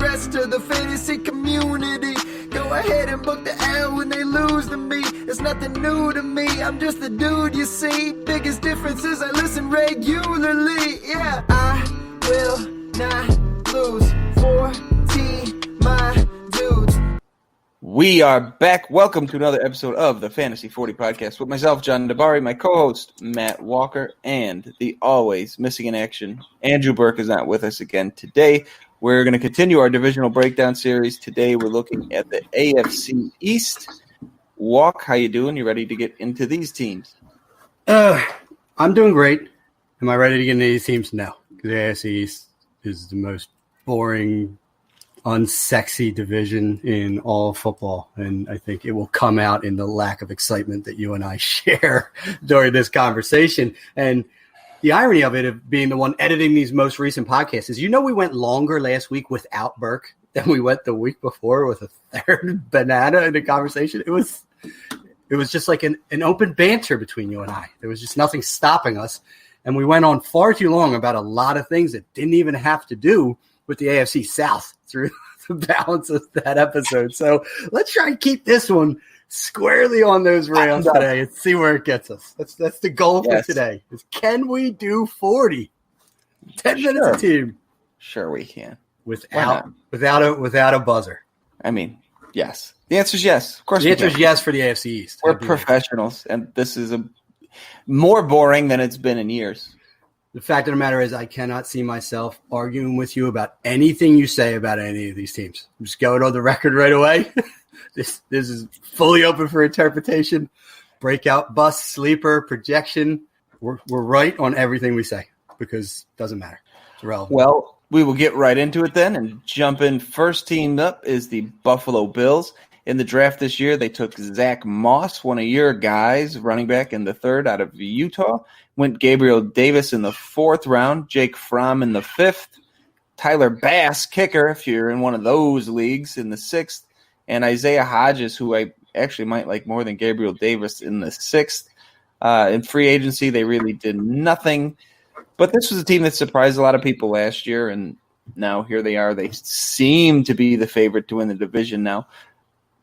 rest of the fantasy community. Go ahead and book the L when they lose to me. It's nothing new to me, I'm just the dude you see. Biggest difference is I listen regularly. Yeah, I will not lose 14 my dudes. We are back. Welcome to another episode of the Fantasy 40 Podcast with myself, John Dabari, my co-host, Matt Walker, and the always missing in action, Andrew Burke is not with us again today. We're going to continue our Divisional Breakdown series. Today we're looking at the AFC East. Walk, how you doing? You ready to get into these teams? I'm doing great. Am I ready to get into these teams? No. The AFC East is the most boring, unsexy division in all of football, and I think it will come out in the lack of excitement that you and I share during this conversation. And the irony of it, of being the one editing these most recent podcasts, is we went longer last week without Burke than we went the week before with a third banana in the conversation. It was just like an open banter between you and I. There was just nothing stopping us, and we went on far too long about a lot of things that didn't even have to do with the AFC South through the balance of that episode. So let's try and keep this one squarely on those rails today and see where it gets us. That's the goal for today. Is can we do 40? 10 minutes a team. Sure we can. Without a buzzer. I mean, yes. The answer is yes. Of course the answer is yes for the AFC East. We're professionals, and this is more boring than it's been in years. The fact of the matter is I cannot see myself arguing with you about anything you say about any of these teams. I'm just going on the record right away. This is fully open for interpretation. Breakout, bust, sleeper, projection. We're right on everything we say because it doesn't matter. It's irrelevant. Well, we will get right into it then and jump in. First team up is the Buffalo Bills. In the draft this year, they took Zach Moss, one of your guys, running back in the third out of Utah. Went Gabriel Davis in the fourth round, Jake Fromm in the fifth, Tyler Bass, kicker, if you're in one of those leagues, in the sixth, and Isaiah Hodges, who I actually might like more than Gabriel Davis, in the sixth. In free agency, they really did nothing. But this was a team that surprised a lot of people last year, and now here they are. They seem to be the favorite to win the division now.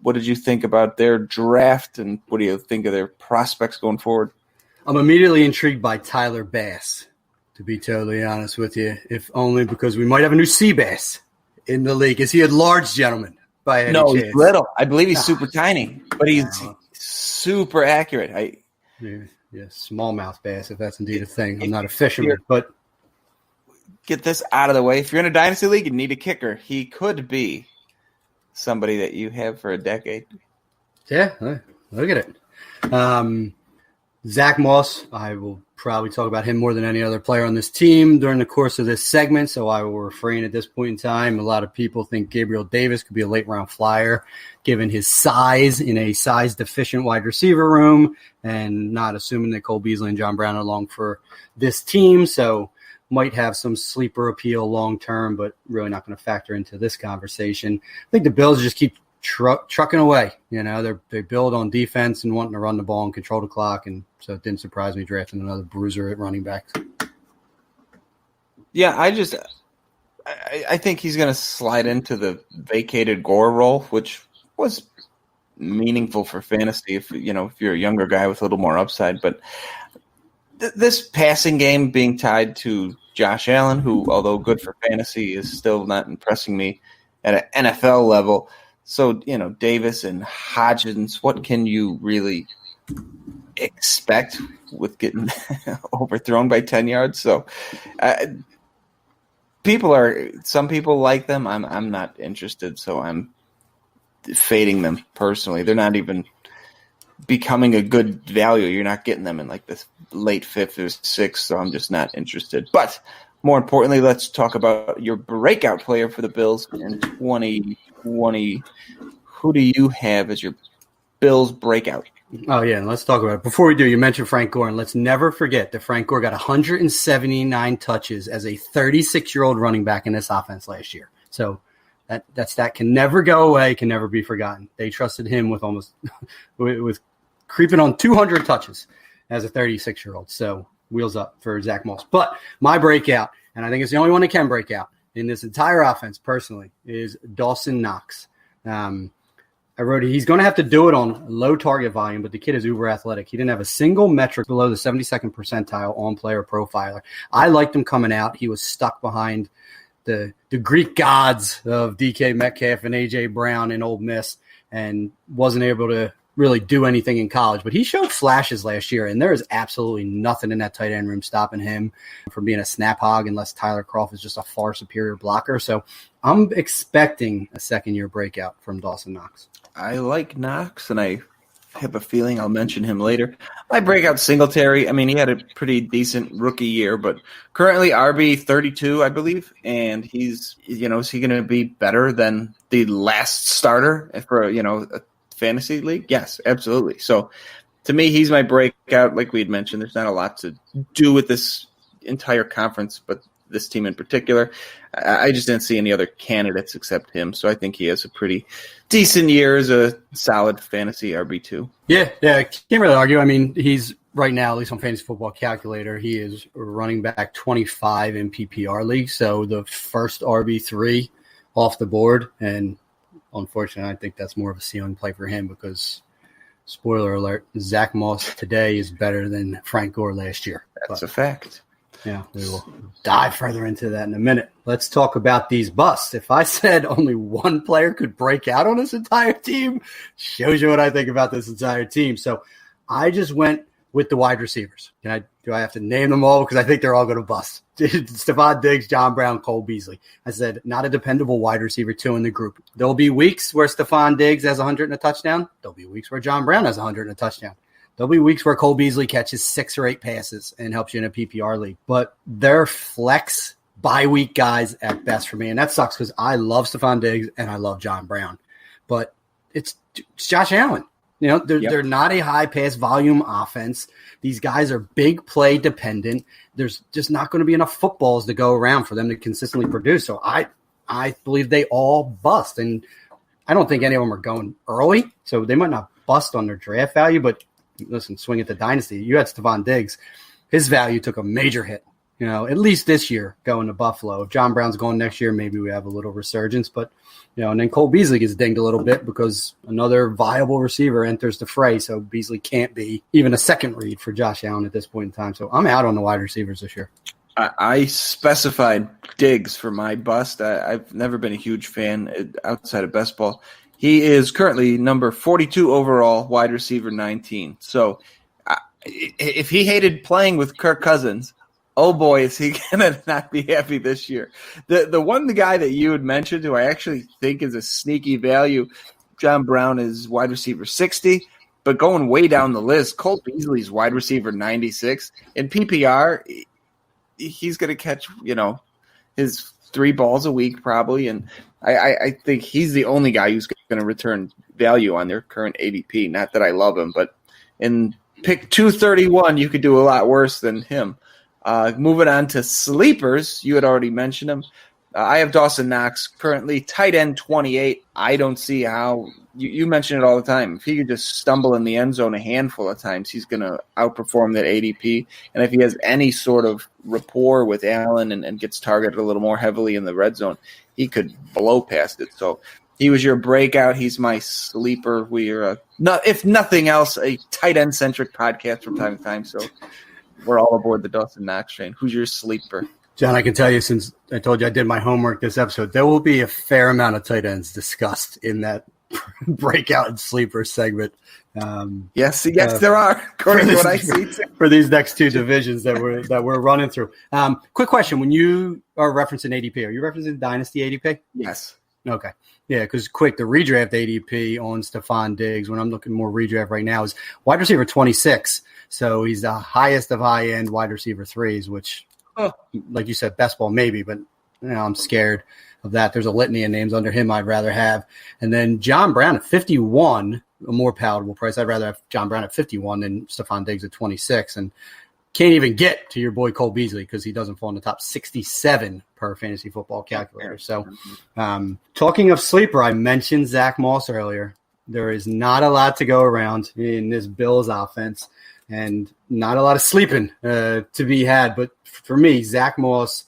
What did you think about their draft, and what do you think of their prospects going forward? I'm immediately intrigued by Tyler Bass, to be totally honest with you, if only because we might have a new sea bass in the league. Is he a large gentleman by any chance? No, he's little. I believe he's super tiny, but he's super accurate. Yeah, smallmouth bass, if that's indeed a thing. I'm not a fisherman, but get this out of the way. If you're in a dynasty league and need a kicker, he could be somebody that you have for a decade. Yeah, look at it. Zach Moss, I will probably talk about him more than any other player on this team during the course of this segment, so I will refrain at this point in time. A lot of people think Gabriel Davis could be a late-round flyer, given his size in a size-deficient wide receiver room, and not assuming that Cole Beasley and John Brown are along for this team, so might have some sleeper appeal long-term, but really not going to factor into this conversation. I think the Bills just keep trucking away. They build on defense and wanting to run the ball and control the clock, and so it didn't surprise me drafting another bruiser at running back. Yeah, I think he's going to slide into the vacated Gore role, which was meaningful for fantasy if you're a younger guy with a little more upside. But this passing game being tied to Josh Allen, who, although good for fantasy, is still not impressing me at an NFL level. So, Davis and Hodgins, what can you really expect with getting overthrown by 10 yards? So, some people like them. I'm not interested, so I'm fading them personally. They're not even becoming a good value. You're not getting them in like the late fifth or sixth, so I'm just not interested. But more importantly, let's talk about your breakout player for the Bills in 2020. Who do you have as your Bills breakout? Oh, yeah, and let's talk about it. Before we do, you mentioned Frank Gore, and let's never forget that Frank Gore got 179 touches as a 36-year-old running back in this offense last year. So that stat can never go away, can never be forgotten. They trusted him with with creeping on 200 touches as a 36-year-old. So wheels up for Zach Moss. But my breakout, and I think it's the only one that can break out, in this entire offense, personally, is Dawson Knox. I wrote he's going to have to do it on low target volume, but the kid is uber athletic. He didn't have a single metric below the 72nd percentile on player profiler. I liked him coming out. He was stuck behind the Greek gods of DK Metcalf and A.J. Brown in Ole Miss and wasn't able to really do anything in college. But he showed flashes last year, and there is absolutely nothing in that tight end room stopping him from being a snap hog unless Tyler Kroft is just a far superior blocker. So I'm expecting a second-year breakout from Dawson Knox. I like Knox, and I have a feeling I'll mention him later. My breakout Singletary, I mean, he had a pretty decent rookie year, but currently RB 32, I believe, and he's, is he going to be better than the last starter for, a fantasy league? Yes, absolutely. So to me, he's my breakout. Like we had mentioned, there's not a lot to do with this entire conference, but this team in particular. I just didn't see any other candidates except him, so I think he has a pretty decent year as a solid fantasy RB2. Yeah, can't really argue. I mean, he's right now, at least on Fantasy Football Calculator, he is running back 25 in PPR league, so the first RB3 off the board, and unfortunately, I think that's more of a ceiling play for him because, spoiler alert, Zach Moss today is better than Frank Gore last year. That's a fact. Yeah, we will dive further into that in a minute. Let's talk about these busts. If I said only one player could break out on this entire team, shows you what I think about this entire team. So I just went with the wide receivers. Do I have to name them all? Because I think they're all going to bust. Stephon Diggs, John Brown, Cole Beasley. I said not a dependable wide receiver two in the group. There'll be weeks where Stephon Diggs has 100 and a touchdown. There'll be weeks where John Brown has 100 and a touchdown. There'll be weeks where Cole Beasley catches 6 or 8 passes and helps you in a PPR league. But they're flex bye-week guys at best for me. And that sucks because I love Stephon Diggs and I love John Brown. But it's Josh Allen. They're not a high-pass volume offense. These guys are big play dependent. There's just not going to be enough footballs to go around for them to consistently produce. So I believe they all bust. And I don't think any of them are going early. So they might not bust on their draft value, but listen, swing at the dynasty. You had Stephon Diggs. His value took a major hit, at least this year going to Buffalo. If John Brown's going next year, maybe we have a little resurgence. But, and then Cole Beasley gets dinged a little bit because another viable receiver enters the fray. So Beasley can't be even a second read for Josh Allen at this point in time. So I'm out on the wide receivers this year. I specified Diggs for my bust. I've never been a huge fan outside of best ball. He is currently number 42 overall, wide receiver 19. So if he hated playing with Kirk Cousins, oh boy, is he going to not be happy this year. The guy that you had mentioned who I actually think is a sneaky value, John Brown, is wide receiver 60. But going way down the list, Cole Beasley's wide receiver 96. In PPR, he's going to catch, his 3 balls a week probably, and I think he's the only guy who's going to return value on their current ADP. Not that I love him, but in pick 231, you could do a lot worse than him. Moving on to sleepers, you had already mentioned him. I have Dawson Knox currently, tight end 28. I don't see how you mention it all the time. If he could just stumble in the end zone a handful of times, he's going to outperform that ADP. And if he has any sort of rapport with Allen and gets targeted a little more heavily in the red zone, he could blow past it. So he was your breakout. He's my sleeper. We are, if nothing else, a tight end centric podcast from time to time. So we're all aboard the Dawson Knox train. Who's your sleeper? John, I can tell you, since I told you I did my homework this episode, there will be a fair amount of tight ends discussed in that breakout and sleeper segment. Yes, there are, according to what I see. For these next 2 divisions that we're running through. Quick question. When you are referencing ADP, are you referencing Dynasty ADP? Yes. Okay. Yeah, because the redraft ADP on Stephon Diggs, when I'm looking more redraft right now, is wide receiver 26. So he's the highest of high-end wide receiver 3s, which, like you said, best ball maybe, but I'm scared of that. There's a litany of names under him I'd rather have. And then John Brown at 51, a more palatable price. I'd rather have John Brown at 51 than Stephon Diggs at 26. And can't even get to your boy Cole Beasley because he doesn't fall in the top 67 per Fantasy Football Calculator. So talking of sleeper, I mentioned Zach Moss earlier. There is not a lot to go around in this Bills offense and not a lot of sleeping to be had. But for me, Zach Moss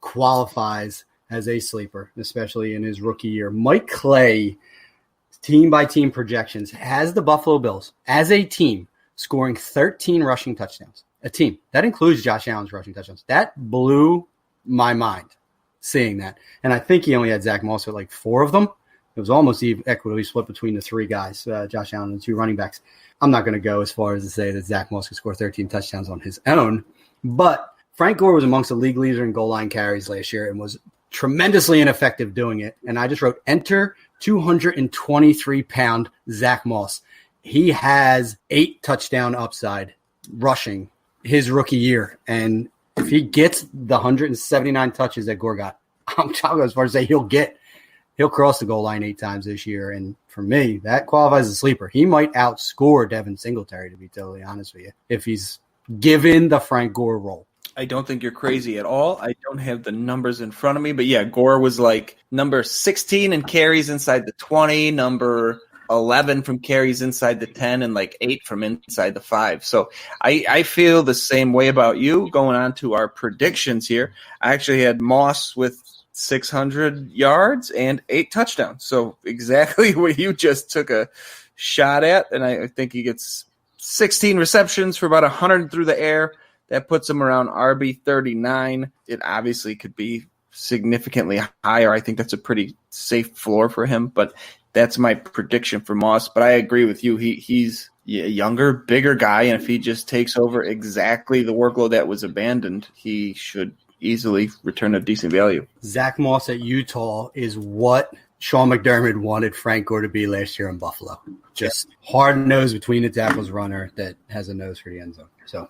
qualifies as a sleeper, especially in his rookie year. Mike Clay, team-by-team projections, has the Buffalo Bills as a team scoring 13 rushing touchdowns. A team. That includes Josh Allen's rushing touchdowns. That blew my mind seeing that. And I think he only had Zach Moss with like 4 of them. It was almost equitably split between the 3 guys, Josh Allen and the 2 running backs. I'm not going to go as far as to say that Zach Moss could score 13 touchdowns on his own, but Frank Gore was amongst the league leader in goal line carries last year and was tremendously ineffective doing it. And I just wrote, enter 223-pound Zach Moss. He has 8 touchdown upside rushing his rookie year. And if he gets the 179 touches that Gore got, I'm talking as far as say he'll cross the goal line 8 times this year. And for me, that qualifies as a sleeper. He might outscore Devin Singletary, to be totally honest with you, if he's given the Frank Gore role. I don't think you're crazy at all. I don't have the numbers in front of me, but yeah, Gore was like number 16 in carries inside the 20, number 11 from carries inside the 10, and like 8 from inside the 5. So I feel the same way about you. Going on to our predictions here, I actually had Moss with 600 yards and 8 touchdowns. So exactly what you just took a shot at, and I think he gets 16 receptions for about 100 through the air. That puts him around RB 39. It obviously could be significantly higher. I think that's a pretty safe floor for him, but that's my prediction for Moss. But I agree with you. He's a younger, bigger guy, and if he just takes over exactly the workload that was abandoned, he should easily return a decent value. Zach Moss at Utah is what Sean McDermott wanted Frank Gore to be last year in Buffalo. Just hard nose between the tackles runner that has a nose for the end zone. So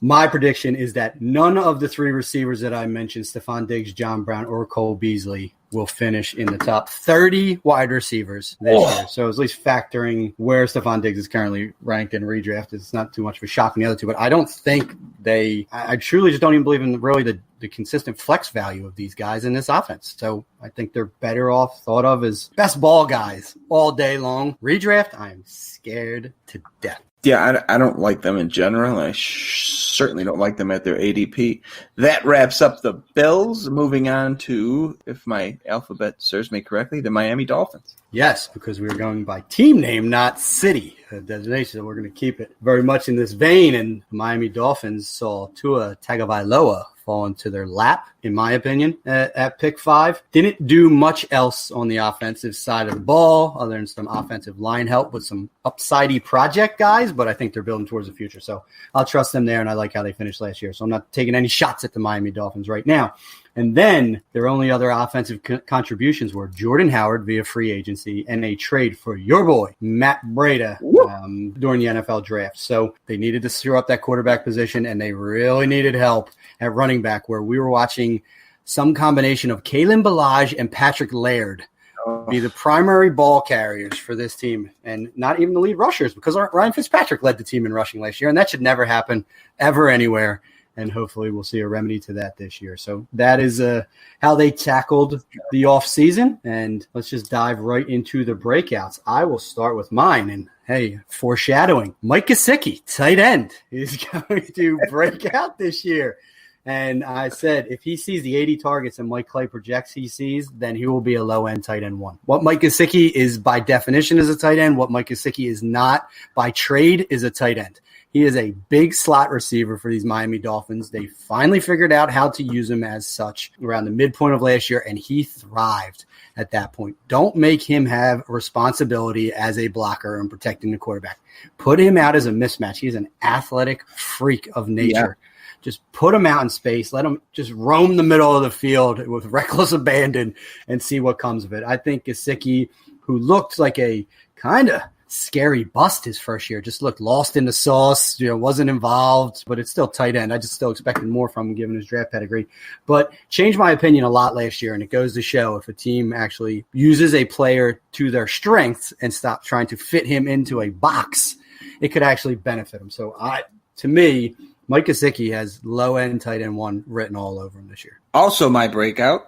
my prediction is that none of the 3 receivers that I mentioned, Stephon Diggs, John Brown, or Cole Beasley, will finish in the top 30 wide receivers this year. So at least factoring where Stephon Diggs is currently ranked in redraft, it's not too much of a shock in the other 2. But I don't think I truly just don't even believe in really the consistent flex value of these guys in this offense. So I think they're better off thought of as best ball guys all day long. Redraft, I am scared to death. Yeah, I don't like them in general. I certainly don't like them at their ADP. That wraps up the Bills. Moving on to, if my alphabet serves me correctly, the Miami Dolphins. Yes, because we were going by team name, not city designation. So we're going to keep it very much in this vein. And the Miami Dolphins saw Tua Tagovailoa fall into their lap, in my opinion, at pick 5. Didn't do much else on the offensive side of the ball other than some offensive line help with some upsidey project guys, but I think they're building towards the future. So I'll trust them there, and I like how they finished last year. So I'm not taking any shots at the Miami Dolphins right now. And then their only other offensive contributions were Jordan Howard via free agency and a trade for your boy, Matt Breida, during the NFL draft. So they needed to shore up that quarterback position, and they really needed help at running back, where we were watching some combination of Kalen Ballage and Patrick Laird be the primary ball carriers for this team, and not even the lead rushers, because Ryan Fitzpatrick led the team in rushing last year, and that should never happen ever anywhere. And hopefully we'll see a remedy to that this year. So that is how they tackled the offseason. And let's just dive right into the breakouts. I will start with mine. And, hey, foreshadowing, Mike Gesicki, tight end, is going to break out this year. And I said, if he sees the 80 targets and Mike Clay projects he sees, then he will be a low-end tight end 1. What Mike Gesicki is by definition is a tight end. What Mike Gesicki is not by trade is a tight end. He is a big slot receiver for these Miami Dolphins. They finally figured out how to use him as such around the midpoint of last year, and he thrived at that point. Don't make him have responsibility as a blocker and protecting the quarterback. Put him out as a mismatch. He's an athletic freak of nature. Yeah. Just put him out in space. Let him just roam the middle of the field with reckless abandon and see what comes of it. I think Gesicki, who looked like a kind of scary bust his first year, just looked lost in the sauce, wasn't involved, but it's still tight end. I just still expected more from him given his draft pedigree, but changed my opinion a lot last year. And it goes to show if a team actually uses a player to their strengths and stop trying to fit him into a box, it could actually benefit him. So to me, Mike Gesicki has low-end tight end 1 written all over him this year. Also my breakout,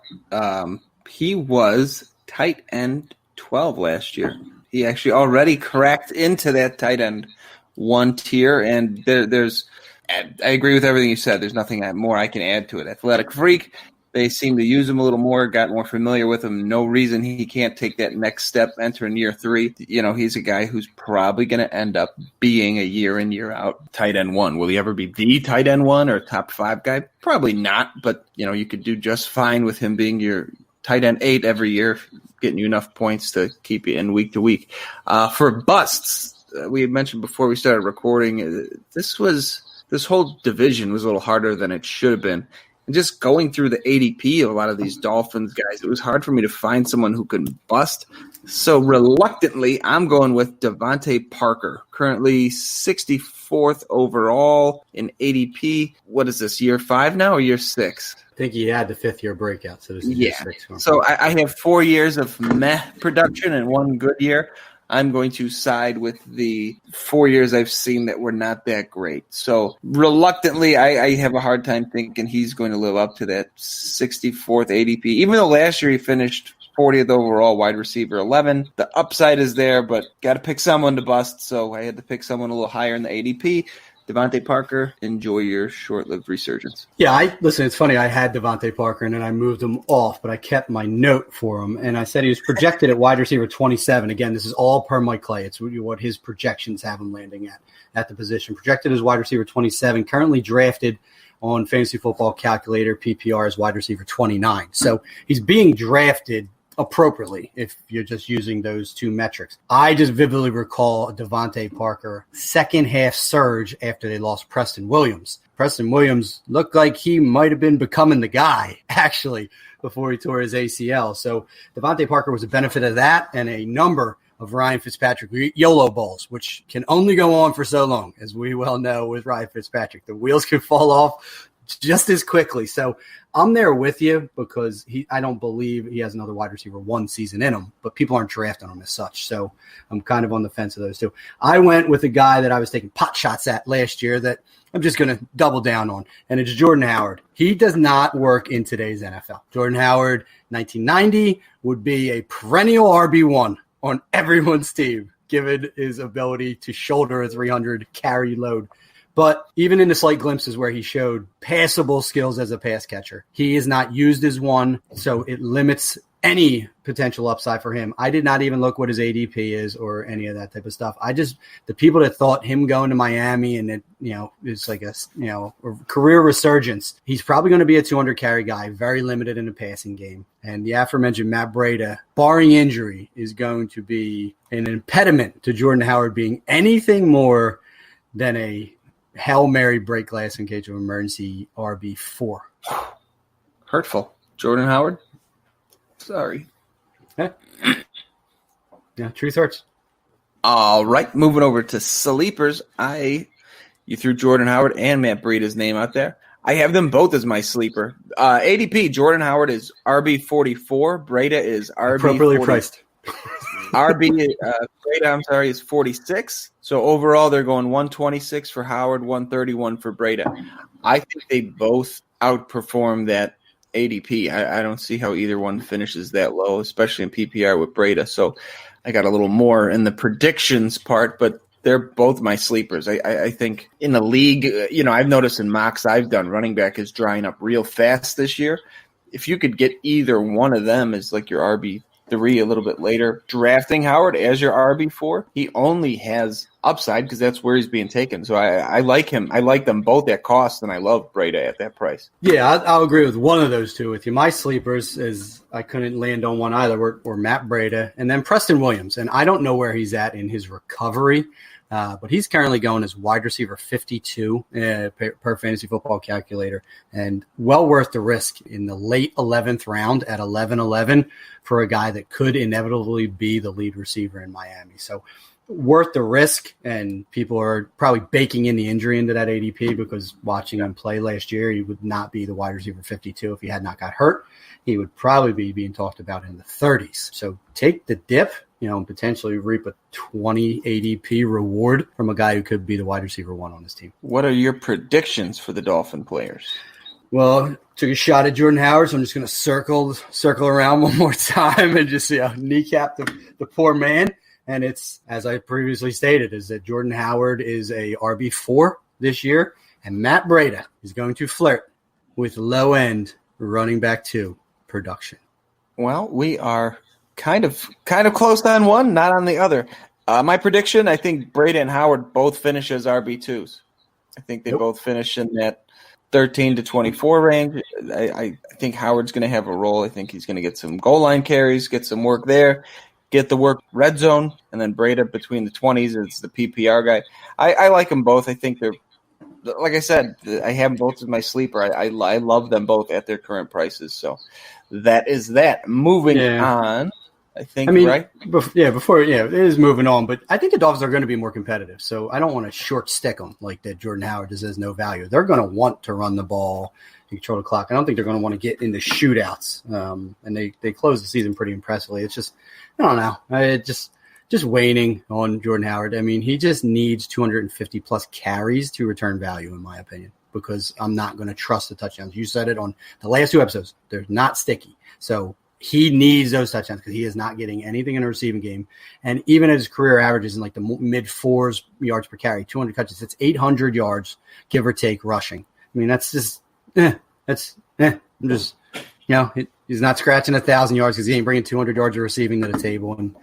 he was tight end 12 last year. He actually already cracked into that tight end 1 tier, and I agree with everything you said. There's nothing more I can add to it. Athletic freak, They seem to use him a little more, got more familiar with him. No reason he can't take that next step, enter in year 3. He's a guy who's probably going to end up being a year in, year out tight end 1. Will he ever be the tight end 1 or top 5 guy? Probably not, but, you could do just fine with him being your tight end 8 every year, getting you enough points to keep you in week to week. For busts, we had mentioned before we started recording, this whole division was a little harder than it should have been. And just going through the ADP of a lot of these Dolphins guys, it was hard for me to find someone who could bust. So reluctantly, I'm going with Devontae Parker, currently 64th overall in ADP. What is this, year 5 now or year 6? I think he had the 5th-year breakout, so this is year 6. So I have 4 years of meh production and 1 good year. I'm going to side with the 4 years I've seen that were not that great. So reluctantly, I have a hard time thinking he's going to live up to that 64th ADP. Even though last year he finished 40th overall, wide receiver 11. The upside is there, but got to pick someone to bust. So I had to pick someone a little higher in the ADP. Devontae Parker, enjoy your short-lived resurgence. Yeah, listen, it's funny. I had Devontae Parker, and then I moved him off, but I kept my note for him, and I said he was projected at wide receiver 27. Again, this is all per Mike Clay. It's what his projections have him landing at the position. Projected as wide receiver 27, currently drafted on Fantasy Football Calculator, PPR, as wide receiver 29. So he's being drafted appropriately if you're just using those 2 metrics. I just vividly recall Devontae Parker second half surge after they lost Preston Williams. Preston Williams looked like he might have been becoming the guy, actually, before he tore his ACL. So Devontae Parker was a benefit of that and a number of Ryan Fitzpatrick YOLO balls, which can only go on for so long, as we well know with Ryan Fitzpatrick. The wheels can fall off just as quickly. So I'm there with you because I don't believe he has another wide receiver 1 season in him, but people aren't drafting him as such. So I'm kind of on the fence of those 2. I went with a guy that I was taking pot shots at last year that I'm just going to double down on, and it's Jordan Howard. He does not work in today's NFL. Jordan Howard, 1990, would be a perennial RB1 on everyone's team, given his ability to shoulder a 300 carry load. But even in the slight glimpses where he showed passable skills as a pass catcher, he is not used as one, so it limits any potential upside for him. I did not even look what his ADP is or any of that type of stuff. The people that thought him going to Miami and it, it's like a career resurgence, he's probably going to be a 200 carry guy, very limited in the passing game. And the aforementioned Matt Breida, barring injury, is going to be an impediment to Jordan Howard being anything more than a Hail Mary break glass in case of emergency RB4. Hurtful. Jordan Howard? Sorry. Yeah, truth hurts. All right, moving over to sleepers. You threw Jordan Howard and Matt Breida's name out there. I have them both as my sleeper. ADP, Jordan Howard is RB44. Breida is RB appropriately priced. Breida, is 46. So overall, they're going 126 for Howard, 131 for Breida. I think they both outperform that ADP. I don't see how either one finishes that low, especially in PPR with Breida. So I got a little more in the predictions part, but they're both my sleepers. I think in the league, I've noticed in mocks I've done, running back is drying up real fast this year. If you could get either one of them as like your RB3 a little bit later, drafting Howard as your RB4, he only has upside because that's where he's being taken. So I like him. I like them both at cost, and I love Breida at that price. Yeah, I'll agree with one of those 2 with you. My sleepers is I couldn't land on one either, were Matt Breida and then Preston Williams. And I don't know where he's at in his recovery, but he's currently going as wide receiver 52 per Fantasy Football Calculator, and well worth the risk in the late 11th round at 11-11 for a guy that could inevitably be the lead receiver in Miami. So worth the risk, and people are probably baking in the injury into that ADP because watching him play last year, he would not be the wide receiver 52 if he had not got hurt. He would probably be being talked about in the 30s. So take the dip, and potentially reap a 20 ADP reward from a guy who could be the wide receiver 1 on his team. What are your predictions for the Dolphin players? Well, took a shot at Jordan Howard, so I'm just going to circle around one more time and just kneecap the poor man. And it's, as I previously stated, is that Jordan Howard is a RB4 this year, and Matt Breida is going to flirt with low-end running back 2 production. Well, we are kind of close on one, not on the other. My prediction, I think Brady and Howard both finish as RB2s. I think they both finish in that 13 to 24 range. I think Howard's going to have a role. I think he's going to get some goal line carries, get some work there, get the work red zone, and then Brady between the 20s is the PPR guy. I like them both. I think they're, like I said, I have them both as my sleeper. I love them both at their current prices. So that is that. Moving on. Right? It is moving on, but I think the Dolphins are going to be more competitive. So I don't want to short stick them like that. Jordan Howard just has no value. They're going to want to run the ball and control the clock. I don't think they're going to want to get into shootouts. And they closed the season pretty impressively. It's just, I don't know. Just waning on Jordan Howard. I mean, he just needs 250 plus carries to return value, in my opinion, because I'm not going to trust the touchdowns. You said it on the last 2 episodes. They're not sticky. So he needs those touchdowns because he is not getting anything in the receiving game. And even at his career averages in like the mid-4s yards per carry, 200 catches, it's 800 yards, give or take, rushing. I mean, that's just I'm just, he's not scratching 1,000 yards because he ain't bringing 200 yards of receiving to the table. And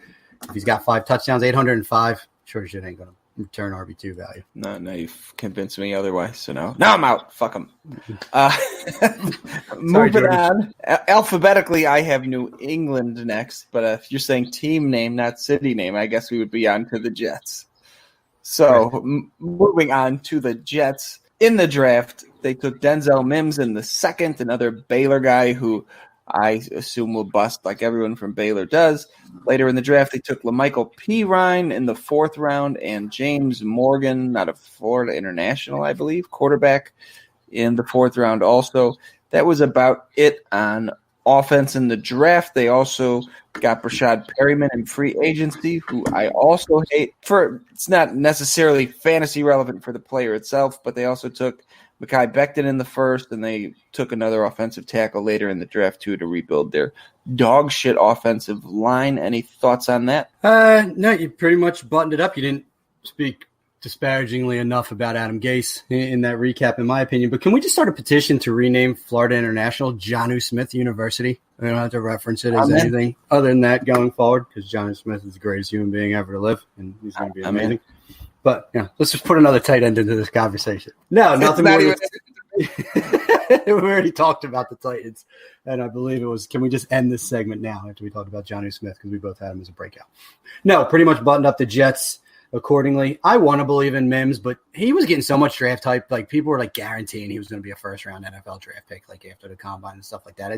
if he's got 5 touchdowns, 805, sure shit ain't going to return RB2 value. No, you've convinced me otherwise. So now I'm out. Fuck him. Moving on. Alphabetically, I have New England next, but if you're saying team name, not city name, I guess we would be on to the Jets. So moving on to the Jets. In the draft, they took Denzel Mims in the 2nd, another Baylor guy who I assume will bust like everyone from Baylor does. Later in the draft, they took LaMichael Pirine in the 4th round and James Morgan, out of Florida International, I believe, quarterback in the 4th round also. That was about it on offense in the draft. They also got Brashad Perryman in free agency, who I also hate. It's not necessarily fantasy relevant for the player itself, but they also took Mekhi Becton in the 1st, and they took another offensive tackle later in the draft, too, to rebuild their dog shit offensive line. Any thoughts on that? No, you pretty much buttoned it up. You didn't speak disparagingly enough about Adam Gase in that recap, in my opinion. But can we just start a petition to rename Florida International Jonnu Smith University? We don't have to reference it as anything other than that going forward, because Jonnu Smith is the greatest human being ever to live, and he's going to be amazing. But let's just put another tight end into this conversation. No, nothing more. We already talked about the Titans, and I believe it was, can we just end this segment now after we talked about Jonnu Smith, because we both had him as a breakout. No, pretty much buttoned up the Jets accordingly. I want to believe in Mims, but he was getting so much draft hype. Like, people were like guaranteeing he was going to be a 1st-round NFL draft pick, like after the combine and stuff like that.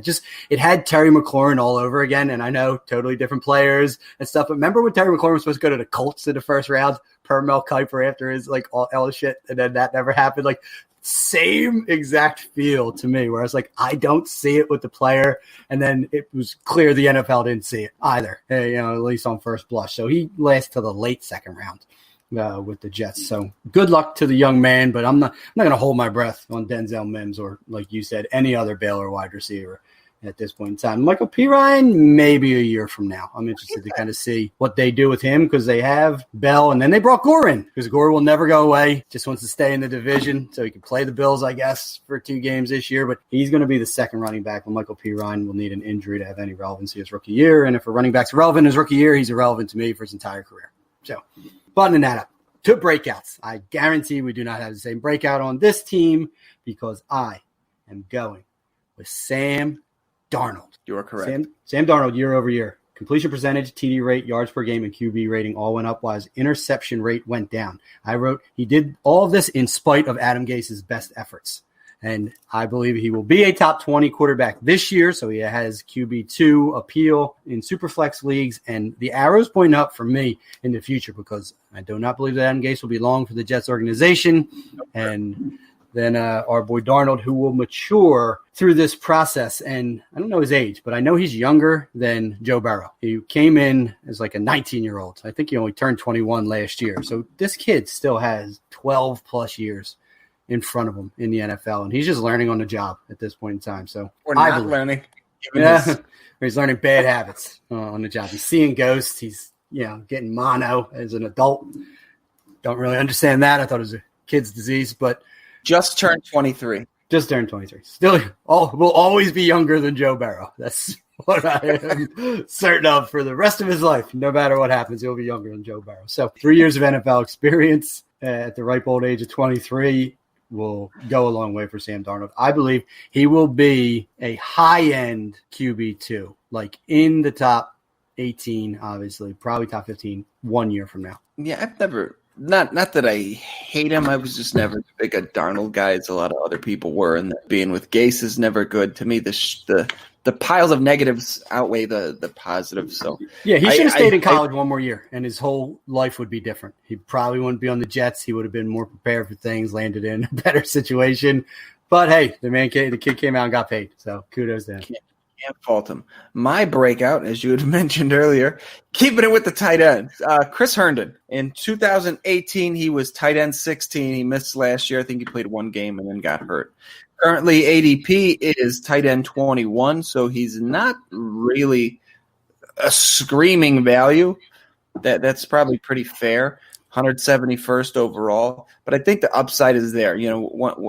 It had Terry McLaurin all over again, and I know totally different players and stuff. But remember when Terry McLaurin was supposed to go to the Colts in the 1st round per Mel Kiper after his like all shit, and then that never happened? Like, same exact feel to me, where I was like, I don't see it with the player. And then it was clear the NFL didn't see it either, at least on first blush. So he lasts to the late 2nd round with the Jets. So good luck to the young man, but I'm not going to hold my breath on Denzel Mims or, like you said, any other Baylor wide receiver at this point in time. Michael Pirine, maybe a year from now. I'm interested to kind of see what they do with him, because they have Bell, and then they brought Gore in, because Gore will never go away. Just wants to stay in the division so he can play the Bills, I guess, for 2 games this year. But he's going to be the 2nd running back, and Michael Pirine will need an injury to have any relevancy his rookie year. And if a running back's relevant his rookie year, he's irrelevant to me for his entire career. So buttoning that up. 2 breakouts. I guarantee we do not have the same breakout on this team, because I am going with Sam Darnold. You are correct. Sam Darnold, year over year. Completion percentage, TD rate, yards per game, and QB rating all went up, while his interception rate went down. I wrote, he did all of this in spite of Adam Gase's best efforts. And I believe he will be a top 20 quarterback this year, so he has QB2 appeal in Superflex leagues. And the arrow's pointing up for me in the future, because I do not believe that Adam Gase will be long for the Jets organization. And then our boy Darnold, who will mature through this process. And I don't know his age, but I know he's younger than Joe Burrow. He came in as like a 19-year-old. I think he only turned 21 last year. So this kid still has 12-plus years in front of him in the NFL, and he's just learning on the job at this point in time. So we're not learning. Yeah, he's learning bad habits on the job. He's seeing ghosts. He's getting mono as an adult. Don't really understand that. I thought it was a kid's disease, but just turned 23. Just turned 23. Still, will always be younger than Joe Burrow. That's what I am certain of for the rest of his life. No matter what happens, he'll be younger than Joe Burrow. So 3 years of NFL experience at the ripe old age of 23 will go a long way for Sam Darnold. I believe he will be a high-end QB2, like in the top 18, obviously, probably top 15 1 year from now. Yeah, I've never not that I hate him. I was just never as big a Darnold guy as a lot of other people were, and being with Gase is never good to me. The piles of negatives outweigh the positives. So yeah, he should have stayed in college one more year, and his whole life would be different. He probably wouldn't be on the Jets. He would have been more prepared for things, landed in a better situation. But hey, the kid came out and got paid. So kudos to him. Can't fault him. My breakout, as you had mentioned earlier, keeping it with the tight ends, Chris Herndon. In 2018, he was tight end 16. He missed last year. I think he played one game and then got hurt. Currently, ADP is tight end 21, so he's not really a screaming value. That's probably pretty fair. 171st overall, but I think the upside is there. You know,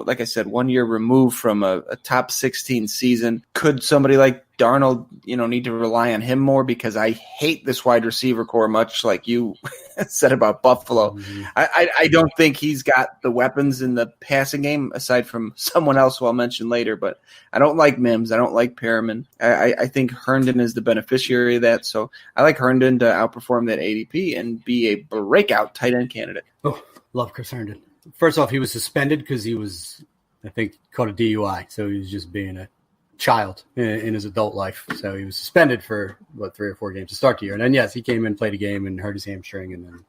like I said, 1 year removed from a top 16 season. Could somebody like Darnold, need to rely on him more? Because I hate this wide receiver core, much like you said about Buffalo. Mm-hmm. I don't think he's got the weapons in the passing game, aside from someone else who I'll mention later. But I don't like Mims. I don't like Perriman. I think Herndon is the beneficiary of that. So I like Herndon to outperform that ADP and be a breakout tight end candidate. Oh, love Chris Herndon. First off, he was suspended because he was, I think, caught a DUI. So he was just being a child in his adult life. So he was suspended for 3 or 4 games to start the year. And then, yes, he came in, played a game, and hurt his hamstring, and then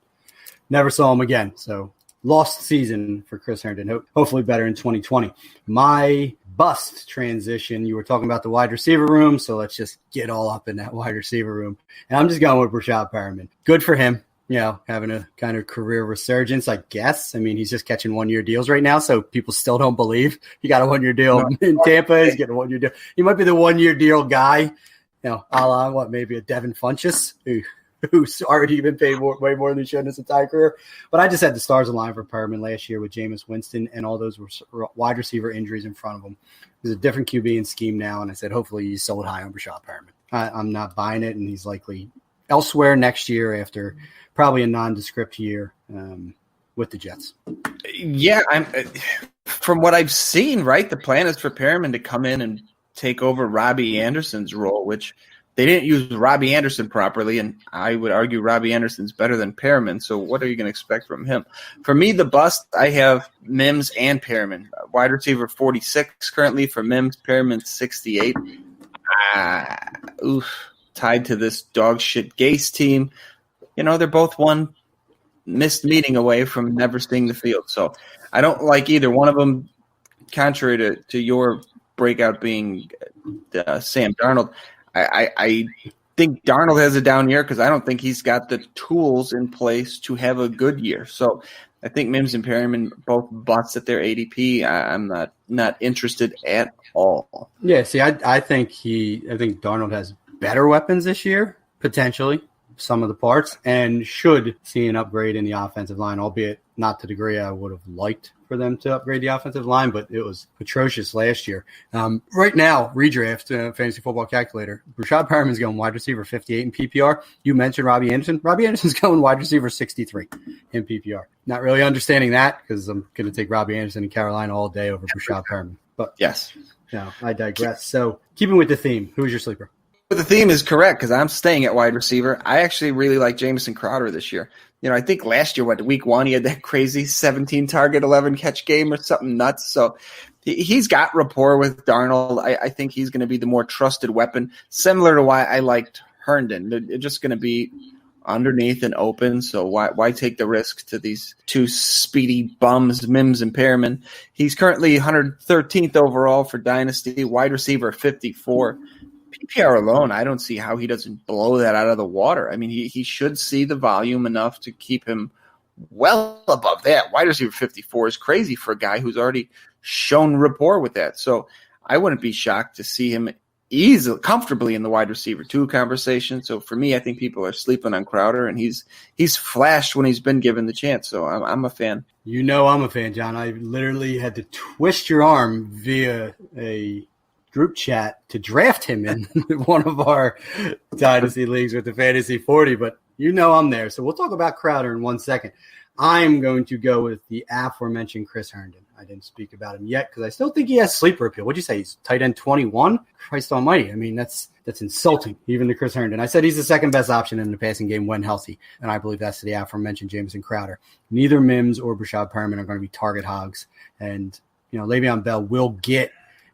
never saw him again. So lost season for Chris Herndon. Hopefully better in 2020. My bust transition, you were talking about the wide receiver room, so let's just get all up in that wide receiver room. And I'm just going with Rashad Perriman. Good for him. Having a kind of career resurgence, I guess. I mean, he's just catching 1 year deals right now, so people still don't believe he got a 1 year deal in Tampa. He's getting a 1 year deal. He might be the 1 year deal guy, a la maybe a Devin Funchess, who's already been paid way more than he should in his entire career. But I just had the stars align for Perriman last year with Jameis Winston and all those wide receiver injuries in front of him. There's a different QB and scheme now, and I said hopefully he's sold high on Rashad Perriman. I'm not buying it, and he's likely elsewhere next year after probably a nondescript year with the Jets. Yeah, from what I've seen, right, the plan is for Perriman to come in and take over Robbie Anderson's role, which they didn't use Robbie Anderson properly, and I would argue Robbie Anderson's better than Perriman, so what are you going to expect from him? For me, the bust, I have Mims and Perriman. Wide receiver 46 currently for Mims, Perriman 68. Tied to this dog shit Gase team. They're both one missed meeting away from never seeing the field. So I don't like either one of them, contrary to your breakout being Sam Darnold. I think Darnold has a down year because I don't think he's got the tools in place to have a good year. So I think Mims and Perriman both busts at their ADP. I'm not interested at all. Yeah, see, I think Darnold has better weapons this year, potentially, some of the parts, and should see an upgrade in the offensive line, albeit not to the degree I would have liked for them to upgrade the offensive line, but it was atrocious last year. Right now, redraft, fantasy football calculator, Rashad Perriman's going wide receiver 58 in PPR. You mentioned Robbie Anderson. Robbie Anderson's going wide receiver 63 in PPR. Not really understanding that because I'm going to take Robbie Anderson in Carolina all day over Rashad Perriman. But yes, I digress. So keeping with the theme, who's your sleeper? But the theme is correct because I'm staying at wide receiver. I actually really like Jamison Crowder this year. I think last year, week 1, he had that crazy 17 target, 11 catch game or something nuts. So he's got rapport with Darnold. I think he's going to be the more trusted weapon, similar to why I liked Herndon. They're just going to be underneath and open. So why take the risk to these two speedy bums, Mims and Perriman? He's currently 113th overall for Dynasty, wide receiver 54. PPR alone, I don't see how he doesn't blow that out of the water. I mean, he should see the volume enough to keep him well above that. Wide receiver 54 is crazy for a guy who's already shown rapport with that. So I wouldn't be shocked to see him easily, comfortably in the wide receiver 2 conversation. So for me, I think people are sleeping on Crowder, and he's flashed when he's been given the chance. So I'm a fan. You know I'm a fan, John. I literally had to twist your arm via a group chat to draft him in one of our dynasty leagues with the Fantasy 40, but you know I'm there. So we'll talk about Crowder in 1 second. I'm going to go with the aforementioned Chris Herndon. I didn't speak about him yet because I still think he has sleeper appeal. What'd you say? He's tight end 21? Christ almighty. I mean, that's insulting, even to Chris Herndon. I said he's the second best option in the passing game when healthy, and I believe that's the aforementioned Jamison Crowder. Neither Mims or Brashad Perriman are going to be target hogs, and Le'Veon Bell will get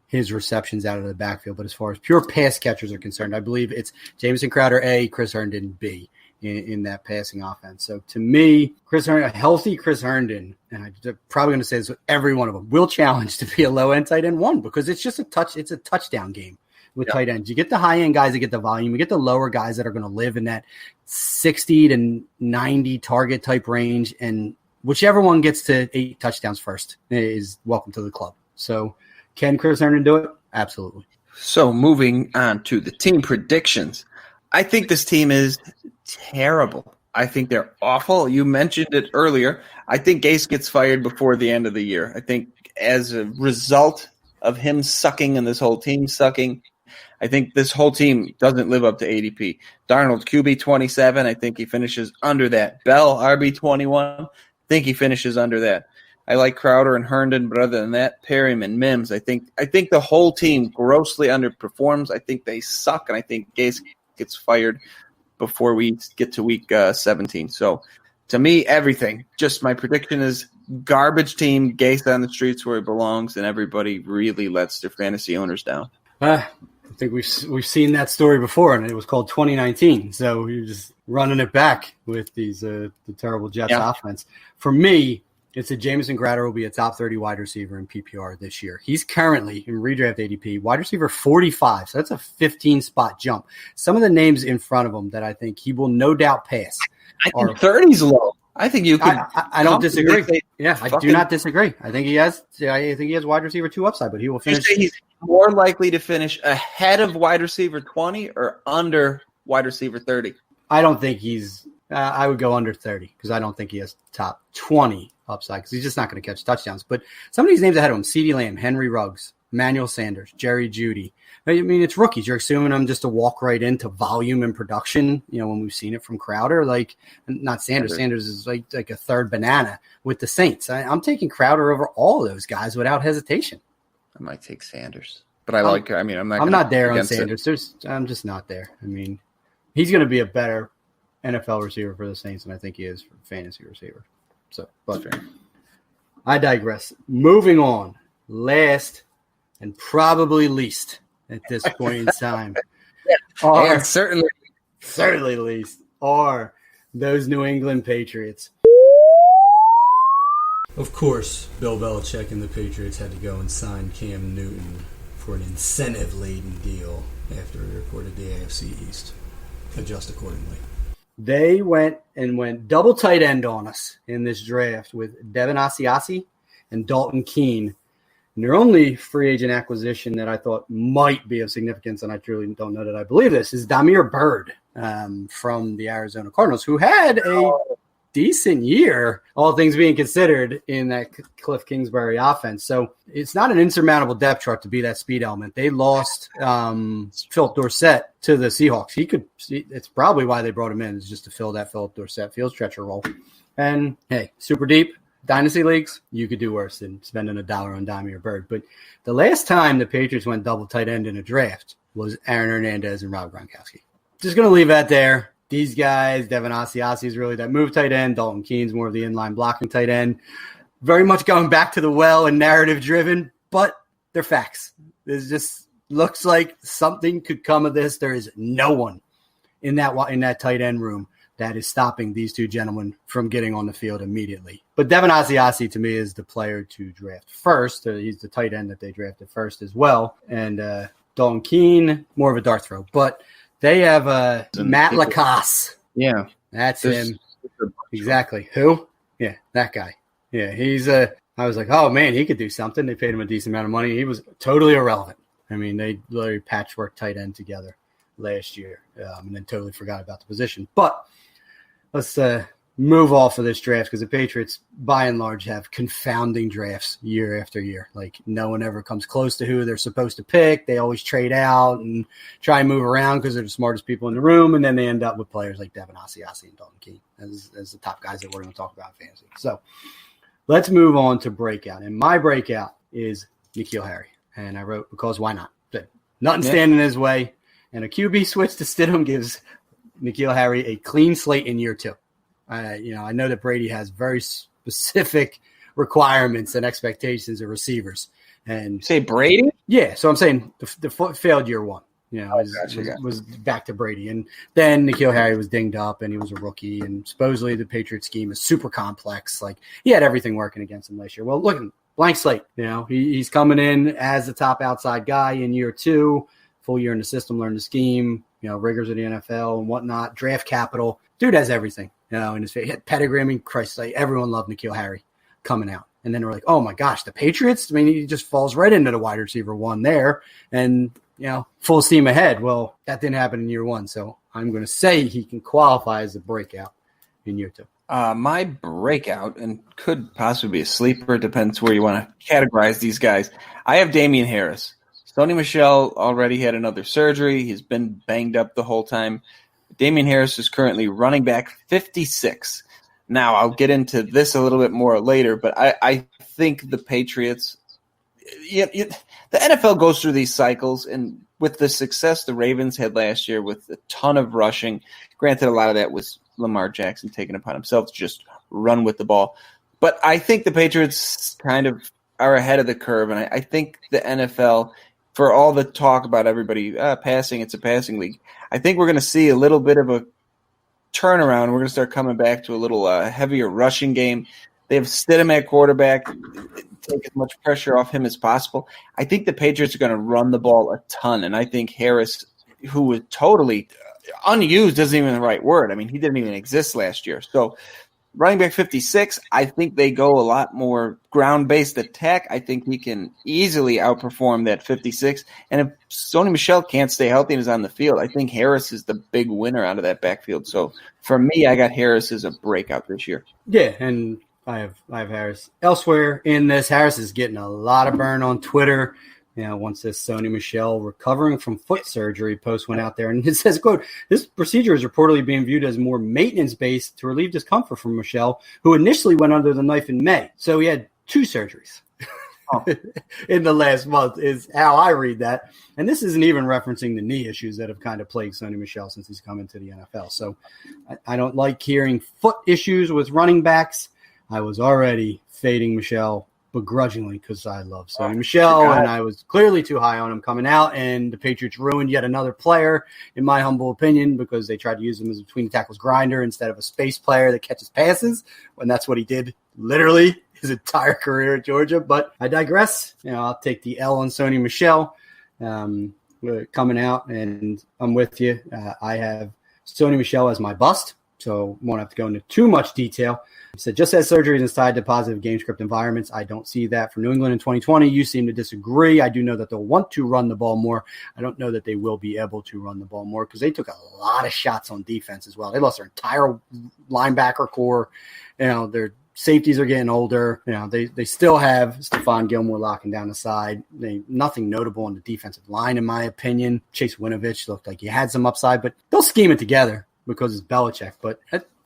his receptions out of the backfield. But as far as pure pass catchers are concerned, I believe it's Jamison Crowder A, Chris Herndon B in that passing offense. So to me, Chris Herndon, a healthy Chris Herndon, and I'm probably going to say this with every one of them, will challenge to be a low-end tight end 1 because it's just it's a touchdown game with tight ends. You get the high-end guys that get the volume. You get the lower guys that are going to live in that 60 to 90 target type range, and whichever one gets to 8 touchdowns first is welcome to the club. So can Chris Herndon do it? Absolutely. So moving on to the team predictions. I think this team is terrible. I think they're awful. You mentioned it earlier. I think Gase gets fired before the end of the year. I think as a result of him sucking and this whole team sucking, I think this whole team doesn't live up to ADP. Darnold, QB 27. I think he finishes under that. Bell, RB 21. I think he finishes under that. I like Crowder and Herndon, but other than that, Perryman, Mims. I think the whole team grossly underperforms. I think they suck, and I think Gase gets fired before we get to week 17. So to me, everything. Just my prediction is garbage team, Gase on the streets where he belongs, and everybody really lets their fantasy owners down. I think we've seen that story before, and it was called 2019. So you're just running it back with these the terrible Jets offense. For me, it's a Jamison Crowder will be a top 30 wide receiver in PPR this year. He's currently in redraft ADP wide receiver 45, so that's a 15-spot jump. Some of the names in front of him that I think he will no doubt pass. I think 30's low. I think you could. I don't disagree. Yeah, I do not disagree. I think he has wide receiver 2 upside, but he will finish. You say he's more likely to finish ahead of wide receiver 20 or under wide receiver 30? I don't think he's. I would go under 30 because I don't think he has top 20 upside because he's just not going to catch touchdowns. But some of these names ahead of him: CeeDee Lamb, Henry Ruggs, Emmanuel Sanders, Jerry Jeudy. I mean, it's rookies. You're assuming them just to walk right into volume and production. When we've seen it from Crowder, like not Sanders. Sanders is like a third banana with the Saints. I'm taking Crowder over all those guys without hesitation. I might take Sanders, but I'm not. I'm not there on Sanders. I'm just not there. I mean, he's going to be a better NFL receiver for the Saints than I think he is for fantasy receiver. So, but I digress. Moving on, last and probably least at this point in time, certainly least are those New England Patriots. Of course, Bill Belichick and the Patriots had to go and sign Cam Newton for an incentive-laden deal after he reported the AFC East. Adjust accordingly. They went double tight end on us in this draft with Devin Asiasi and Dalton Keene. And their only free agent acquisition that I thought might be of significance, and I truly don't know that I believe this, is Damiere Byrd from the Arizona Cardinals, who had a decent year, all things being considered, in that Cliff Kingsbury offense. So it's not an insurmountable depth chart to be that speed element. They lost Philip Dorsett to the Seahawks. It's probably why they brought him in, is just to fill that Philip Dorsett field stretcher role. And hey, super deep dynasty leagues, you could do worse than spending $1 on Damiere Byrd. But the last time the Patriots went double tight end in a draft was Aaron Hernandez and Rob Gronkowski. Just going to leave that there. These guys, Devin Asiasi is really that move tight end. Dalton Keene's more of the inline blocking tight end. Very much going back to the well and narrative driven, but they're facts. It just looks like something could come of this. There is no one in that tight end room that is stopping these two gentlemen from getting on the field immediately. But Devin Asiasi, to me, is the player to draft first. He's the tight end that they drafted first as well. And Dalton Keene, more of a dart throw. But they have Matt Lacoste. Yeah. That's him. Exactly. Who? Yeah, that guy. Yeah, he's I was like, oh, man, he could do something. They paid him a decent amount of money. He was totally irrelevant. I mean, they literally patchwork tight end together last year, and then totally forgot about the position. But let's move off of this draft, because the Patriots, by and large, have confounding drafts year after year. Like, no one ever comes close to who they're supposed to pick. They always trade out and try and move around because they're the smartest people in the room, and then they end up with players like Devin Asiasi and Dalton Keene as the top guys that we're going to talk about in fantasy. So let's move on to Breakout. And my Breakout is N'Keal Harry. And I wrote, because why not? Nothing standing in his way. And a QB switch to Stidham gives N'Keal Harry a clean slate in year 2. I know that Brady has very specific requirements and expectations of receivers. And you say Brady? Yeah, so I'm saying the failed year 1. Was back to Brady. And then N'Keal Harry was dinged up, and he was a rookie. And supposedly the Patriot scheme is super complex. Like, he had everything working against him last year. Well, look at him. Blank slate. He's coming in as the top outside guy in year 2, full year in the system, learn the scheme, rigors of the NFL and whatnot, draft capital. Dude has everything, in his face. Pedigree. I mean, Christ, like, everyone loved N'Keal Harry coming out. And then we're like, oh my gosh, the Patriots? I mean, he just falls right into the wide receiver 1 there. And, full steam ahead. Well, that didn't happen in year 1. So I'm going to say he can qualify as a breakout in year 2. My breakout, and could possibly be a sleeper, depends where you want to categorize these guys. I have Damian Harris. Sony Michel already had another surgery. He's been banged up the whole time. Damian Harris is currently running back 56. Now, I'll get into this a little bit more later, but I think the Patriots, the NFL goes through these cycles, and with the success the Ravens had last year with a ton of rushing, granted a lot of that was Lamar Jackson taking upon himself to just run with the ball. But I think the Patriots kind of are ahead of the curve, and I think the NFL, for all the talk about everybody passing, it's a passing league, I think we're going to see a little bit of a turnaround. We're going to start coming back to a little heavier rushing game. They have Stidham at quarterback, take as much pressure off him as possible. I think the Patriots are going to run the ball a ton, and I think Harris, who was totally unused, isn't even the right word. I mean, he didn't even exist last year. So running back 56, I think they go a lot more ground-based attack. I think he can easily outperform that 56. And if Sony Michel can't stay healthy and is on the field, I think Harris is the big winner out of that backfield. So for me, I got Harris as a breakout this year. Yeah, and I have Harris. Elsewhere in this, Harris is getting a lot of burn on Twitter. Once this Sony Michel recovering from foot surgery post went out there, and it says, quote, this procedure is reportedly being viewed as more maintenance-based to relieve discomfort from Michel, who initially went under the knife in May. So he had 2 surgeries in the last month is how I read that. And this isn't even referencing the knee issues that have kind of plagued Sony Michel since he's come into the NFL. So I don't like hearing foot issues with running backs. I was already fading Michel begrudgingly because I love Sony Michel, and I was clearly too high on him coming out, and the Patriots ruined yet another player, in my humble opinion, because they tried to use him as a between tackles grinder instead of a space player that catches passes, when that's what he did literally his entire career at Georgia. But I digress. I'll take the L on Sony Michel coming out, and I'm with you. I have Sony Michel as my bust, so won't have to go into too much detail. So just as surgery is tied to positive game script environments, I don't see that for New England in 2020. You seem to disagree. I do know that they'll want to run the ball more. I don't know that they will be able to run the ball more because they took a lot of shots on defense as well. They lost their entire linebacker core. Their safeties are getting older. They still have Stephon Gilmore locking down the side. Nothing notable on the defensive line, in my opinion. Chase Winovich looked like he had some upside, but they'll scheme it together because it's Belichick. But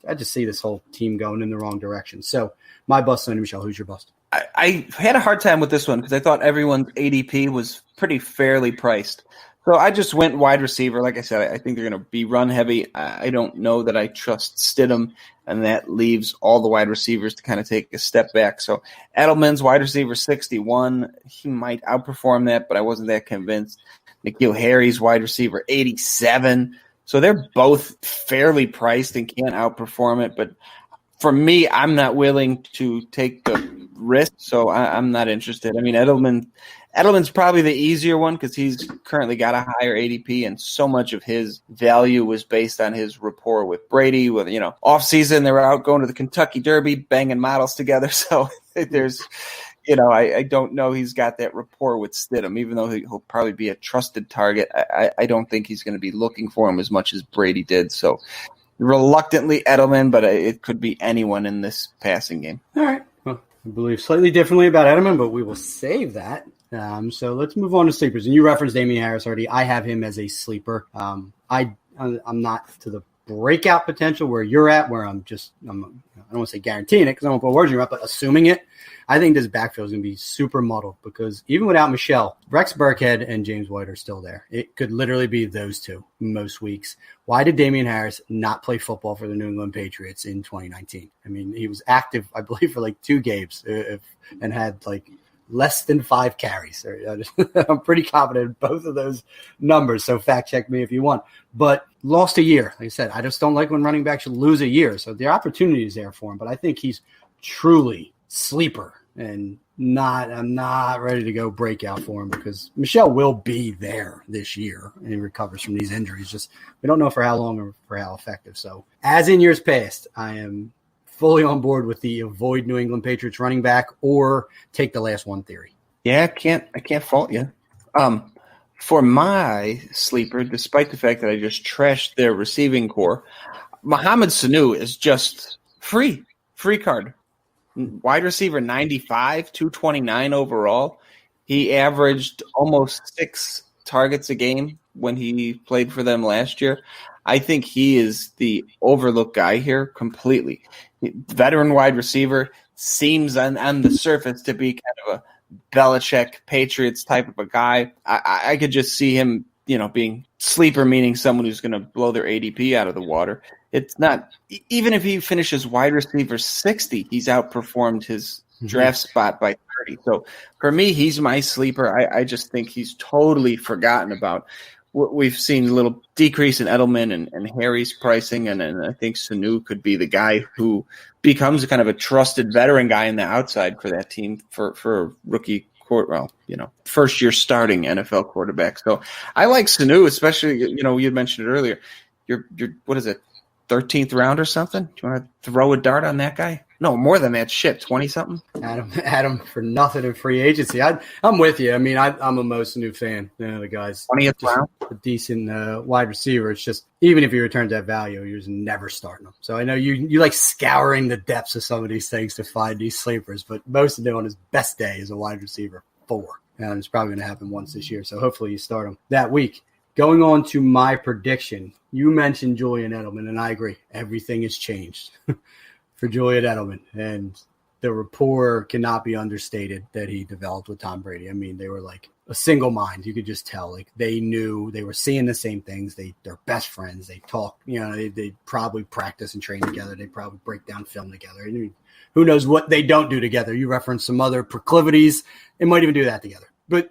I just see this whole team going in the wrong direction. So my bust, Sony Michel. Who's your bust? I had a hard time with this one because I thought everyone's ADP was pretty fairly priced. So I just went wide receiver. Like I said, I think they're going to be run heavy. I don't know that I trust Stidham, and that leaves all the wide receivers to kind of take a step back. So Edelman's wide receiver 61. He might outperform that, but I wasn't that convinced. N'Keal Harry's wide receiver 87. So they're both fairly priced and can't outperform it. But for me, I'm not willing to take the risk, so I'm not interested. I mean, Edelman's probably the easier one because he's currently got a higher ADP, and so much of his value was based on his rapport with Brady. With off season, they were out going to the Kentucky Derby, banging models together. So there's I don't know he's got that rapport with Stidham, even though he'll probably be a trusted target. I don't think he's going to be looking for him as much as Brady did. So reluctantly Edelman, but it could be anyone in this passing game. All right. Well, I believe slightly differently about Edelman, but we will save that. So let's move on to sleepers. And you referenced Damian Harris already. I have him as a sleeper. I'm not to the breakout potential where you're at, where I don't want to say guaranteeing it because I don't put words in your mouth, but assuming it. I think this backfield is going to be super muddled because even without Michelle, Rex Burkhead and James White are still there. It could literally be those two most weeks. Why did Damian Harris not play football for the New England Patriots in 2019? I mean, he was active, I believe, for like 2 games and had like less than 5 carries. I'm pretty confident in both of those numbers, so fact check me if you want. But lost a year. Like I said, I just don't like when running backs should lose a year. So the opportunity is there for him, but I think he's truly sleeper and I'm not ready to go breakout for him because Michelle will be there this year and he recovers from these injuries. Just we don't know for how long or for how effective. So as in years past, I am fully on board with the avoid New England Patriots running back or take the last one theory. Yeah, I can't fault you. For my sleeper, despite the fact that I just trashed their receiving core, Mohamed Sanu is just free card. Wide receiver 95, 229 overall. He averaged almost 6 targets a game when he played for them last year. I think he is the overlooked guy here completely. Veteran wide receiver seems on the surface to be kind of a Belichick Patriots type of a guy. I could just see him, being sleeper, meaning someone who's going to blow their ADP out of the water. It's not even if he finishes wide receiver 60, he's outperformed his draft spot by 30. So for me, he's my sleeper. I just think he's totally forgotten about. We've seen a little decrease in Edelman and Harry's pricing, and I think Sanu could be the guy who becomes kind of a trusted veteran guy in the outside for that team for a rookie first year starting NFL quarterback. So I like Sanu, especially, you had mentioned it earlier. You're what is it, 13th round or something? Do you want to throw a dart on that guy? No, more than that. Shit, 20-something? Adam for nothing in free agency. I'm with you. I mean, I'm a most new fan. The guy's 20th round, a decent wide receiver. It's just even if he returns that value, you're just never starting him. So I know you like scouring the depths of some of these things to find these sleepers, but most of them on his best day is a wide receiver 4, and it's probably going to happen once this year. So hopefully you start him that week. Going on to my prediction, you mentioned Julian Edelman, and I agree. Everything has changed for Julian Edelman, and the rapport cannot be understated that he developed with Tom Brady. I mean, they were like a single mind. You could just tell. Like they knew they were seeing the same things. They're best friends. They talk. They probably practice and train together. They probably break down film together. I mean, who knows what they don't do together? You referenced some other proclivities. They might even do that together. But,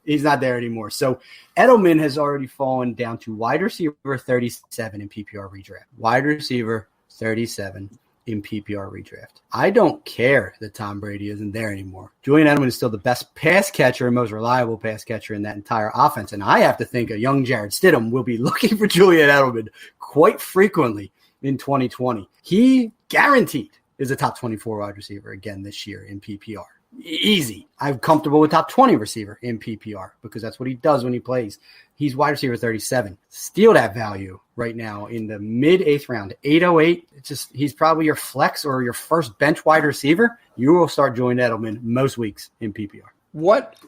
he's not there anymore. So Edelman has already fallen down to wide receiver 37 in PPR redraft. Wide receiver 37 in PPR redraft. I don't care that Tom Brady isn't there anymore. Julian Edelman is still the best pass catcher and most reliable pass catcher in that entire offense. And I have to think a young Jared Stidham will be looking for Julian Edelman quite frequently in 2020. He guaranteed is a top 24 wide receiver again this year in PPR. Easy. I'm comfortable with top 20 receiver in PPR because that's what he does when he plays. He's wide receiver 37. Steal that value right now in the mid 8th round, 808. He's probably your flex or your first bench wide receiver. You will start Julian Edelman most weeks in PPR.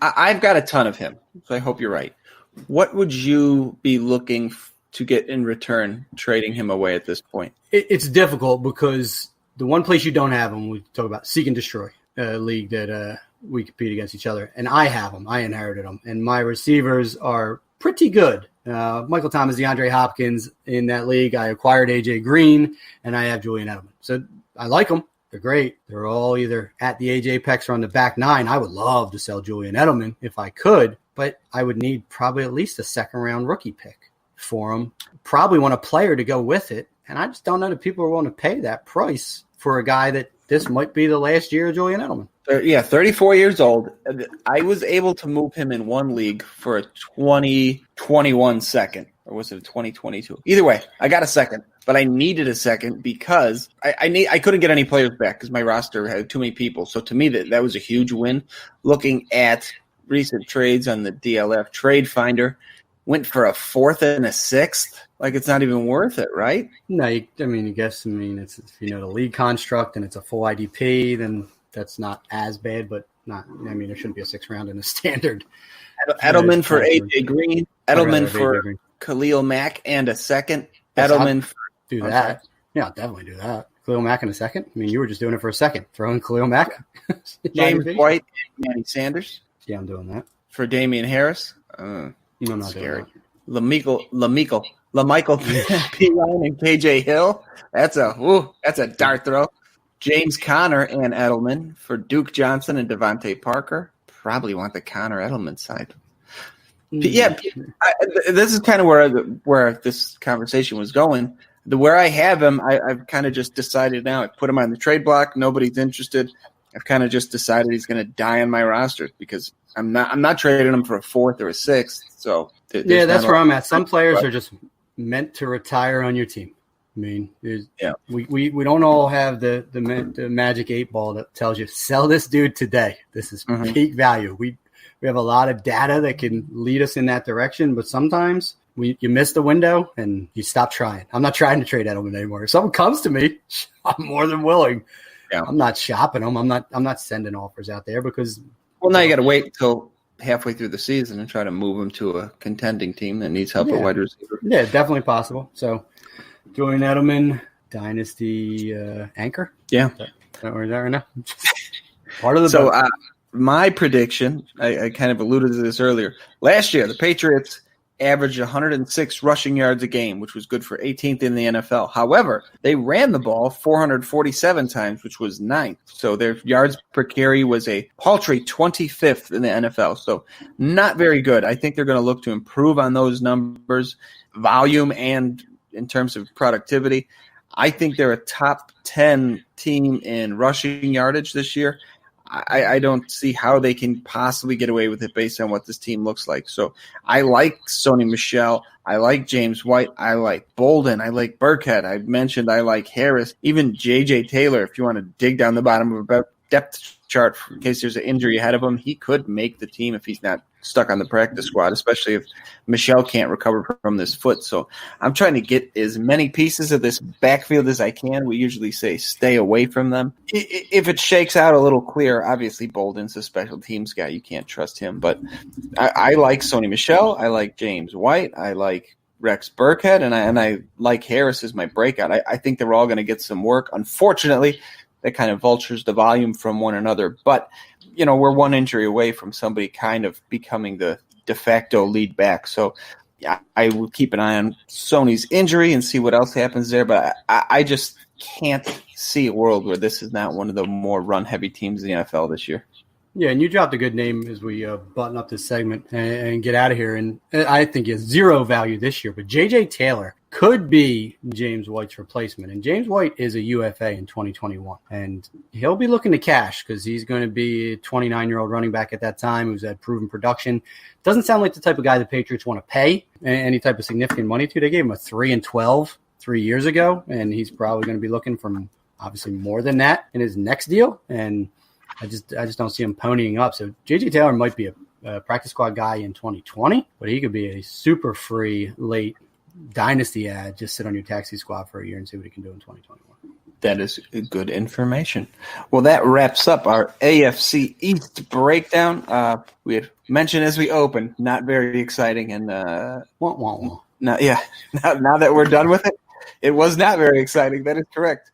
I've got a ton of him, so I hope you're right. What would you be looking to get in return trading him away at this point? It's difficult because the one place you don't have him, we talk about seek and destroy. League that we compete against each other, and I have them. I inherited them, and my receivers are pretty good. Michael Thomas, DeAndre Hopkins in that league. I acquired AJ Green, and I have Julian Edelman. So I like them. They're great. They're all either at the AJ Apex or on the back 9. I would love to sell Julian Edelman if I could, but I would need probably at least a second-round rookie pick for him. Probably want a player to go with it, and I just don't know that people are willing to pay that price for a guy that this might be the last year of Julian Edelman. 34 years old. I was able to move him in one league for a 2021 second. Or was it a 2022? Either way, I got a second. but I needed a second because I couldn't get any players back because my roster had too many people. So to me, that was a huge win. Looking at recent trades on the DLF Trade Finder, went for a 4th and a 6th. Like, it's not even worth it, right? No, it's if you know the league construct and it's a full IDP, then that's not as bad, but not. I mean, there shouldn't be a 6th round in a standard. Edelman for AJ Green, Edelman for Khalil Mack and a second. Edelman do that. Yeah, I'll definitely do that. Khalil Mack in a second. I mean, you were just doing it for a second. Throw in Khalil Mack. James White and Manny Sanders. Yeah, I'm doing that. For Damian Harris. No, not scary. LaMichael P. Ryan and KJ Hill. That's a dart throw. James Conner and Edelman for Duke Johnson and Devontae Parker. Probably want the Conner Edelman side. But yeah, this is kind of where this conversation was going. Where I have him, I've kind of just decided now. I put him on the trade block. Nobody's interested. I've kind of just decided he's going to die on my roster because I'm not trading him for a 4th or a 6th. So that's where I'm at. Some players are just meant to retire on your team. I mean, we don't all have the magic 8 ball that tells you sell this dude today. This is peak value. We have a lot of data that can lead us in that direction, but sometimes you miss the window and you stop trying. I'm not trying to trade Edelman anymore. If someone comes to me, I'm more than willing. Yeah. I'm not shopping them. I'm not sending offers out there because. Well, now you got to wait until halfway through the season and try to move them to a contending team that needs help at wide receiver. Yeah, definitely possible. So, Julian Edelman, Dynasty anchor. Yeah, is that right now? Part of the so my prediction. I kind of alluded to this earlier. Last year, the Patriots averaged 106 rushing yards a game, which was good for 18th in the NFL. However, they ran the ball 447 times, which was 9th. So their yards per carry was a paltry 25th in the NFL. So not very good. I think they're going to look to improve on those numbers, volume and in terms of productivity. I think they're a top 10 team in rushing yardage this year. I don't see how they can possibly get away with it based on what this team looks like. So I like Sony Michel. I like James White. I like Bolden. I like Burkhead. I mentioned I like Harris. Even J.J. Taylor, if you want to dig down the bottom of a depth chart in case there's an injury ahead of him, he could make the team if he's not stuck on the practice squad, especially if Michelle can't recover from this foot. So I'm trying to get as many pieces of this backfield as I can. We usually say stay away from them. If it shakes out a little clear, obviously Bolden's a special teams guy. You can't trust him. But I like Sony Michel. I like James White. I like Rex Burkhead. And I like Harris as my breakout. I think they're all going to get some work. Unfortunately, that kind of vultures the volume from one another. But we're one injury away from somebody kind of becoming the de facto lead back. So yeah, I will keep an eye on Sony's injury and see what else happens there. But I just can't see a world where this is not one of the more run-heavy teams in the NFL this year. Yeah, and you dropped a good name as we button up this segment and get out of here. And I think he has zero value this year. But J.J. Taylor could be James White's replacement. And James White is a UFA in 2021. And he'll be looking to cash because he's going to be a 29-year-old running back at that time who's had proven production. Doesn't sound like the type of guy the Patriots want to pay any type of significant money to. They gave him a 3-12 3 years ago, and he's probably going to be looking for obviously more than that in his next deal. And I just don't see him ponying up. So J.J. Taylor might be a practice squad guy in 2020, but he could be a super free late dynasty ad. Just sit on your taxi squad for a year and see what he can do in 2021. That is good information. Well, that wraps up our AFC East breakdown. We had mentioned as we opened, not very exciting, and now that we're done with it, it was not very exciting. That is correct.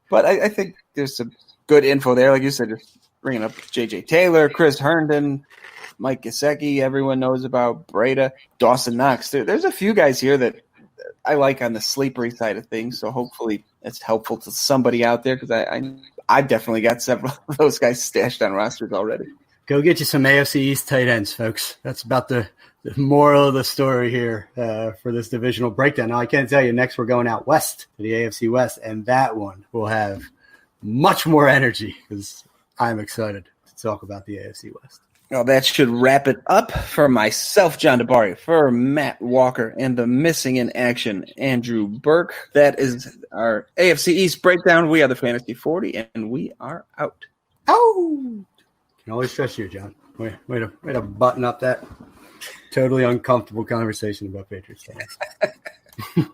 But I think there's some good info there, like you said. Just bringing up J.J. Taylor, Chris Herndon, Mike Gesicki, everyone knows about Breda, Dawson Knox. There's a few guys here that I like on the sleepery side of things, so hopefully it's helpful to somebody out there because I've definitely got several of those guys stashed on rosters already. Go get you some AFC East tight ends, folks. That's about the moral of the story here for this divisional breakdown. Now, I can't tell you, next we're going out west to the AFC West, and that one will have much more energy because I'm excited to talk about the AFC West. Well, that should wrap it up for myself, John DeBari, for Matt Walker, and the missing in action, Andrew Burke. That is our AFC East breakdown. We are the Fantasy 40, and we are out. Oh! Can always trust you, John. Way to button up that totally uncomfortable conversation about Patriots fans.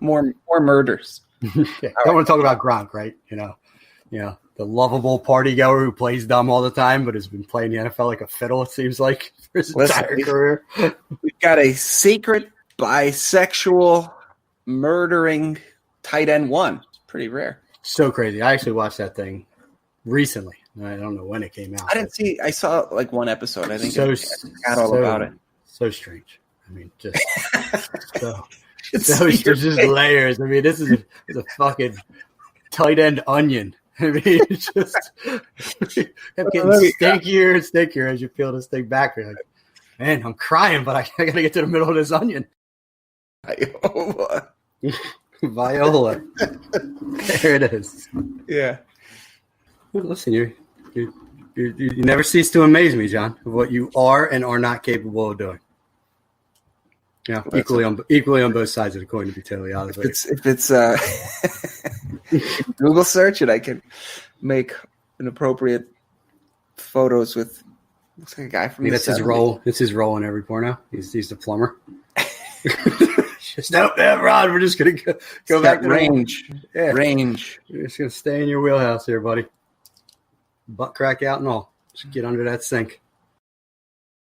More murders. Yeah, don't want to talk about Gronk, right? You know, the lovable party goer who plays dumb all the time, but has been playing the NFL like a fiddle, it seems like, for his entire career. We've got a secret bisexual murdering tight end one. It's pretty rare. So crazy. I actually watched that thing recently. I don't know when it came out. I saw like one episode. I think I forgot all about it. So strange. I mean, just there's just layers. I mean, this is a fucking tight end onion. I mean, it's just kept getting stinkier and stinkier as you peel this thing back. You're like, man, I'm crying, but I got to get to the middle of this onion. Viola. There it is. Yeah. Well, listen, you never cease to amaze me, John, of what you are and are not capable of doing. Yeah, equally on both sides of the coin, to be totally honest with you. If it's Google search it, I can make inappropriate photos with looks like a guy from. That's his role. It's his role in every porno. He's the plumber. No, Rod, we're just gonna go back to range. Yeah. Range. You're just gonna stay in your wheelhouse here, buddy. Butt crack out and all. Just get under that sink.